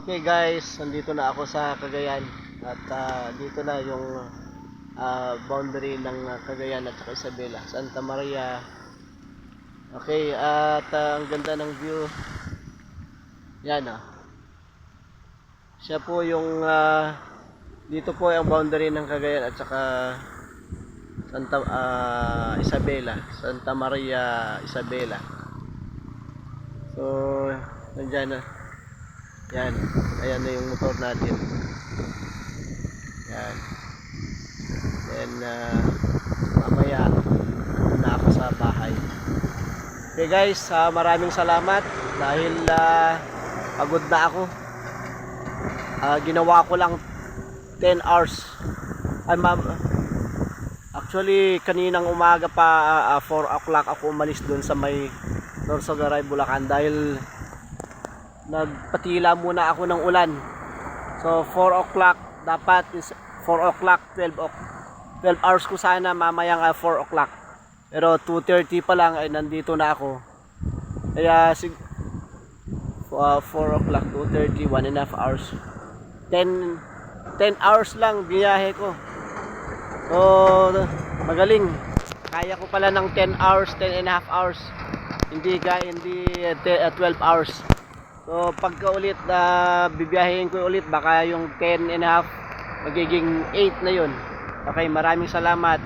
Okay guys, nandito na ako sa Cagayan at dito na yung boundary ng Cagayan at saka Isabela, Santa Maria. Okay, at ang ganda ng view. Yan siya po yung dito po yung boundary ng Cagayan at saka Isabela, Santa Maria, Isabela. So, nandiyan na. Yan, ayan na yung motor natin. Yan. Then mamaya na ako sa bahay. Okay guys, maraming salamat dahil pagod na ako. Ginawa ko lang 10 hours. Actually kaninang umaga pa 4 o'clock ako umalis dun sa may Sorsogon, Bulacan dahil nagpatila muna ako ng ulan. So 4 o'clock dapat is 4 o'clock, 12 hours ko sana mamayang 4 o'clock. Pero 2:30 pa lang ay nandito na ako. Kaya 4 o'clock, 2:30, 1.5 hours. 10 hours lang biyahe ko. So magaling. Kaya ko pala ng 10 hours, 10.5 hours. Hindi 12 hours. So pagka ulit bibiyahin ko ulit baka yung 10.5 magiging 8 na yun. Okay, maraming salamat.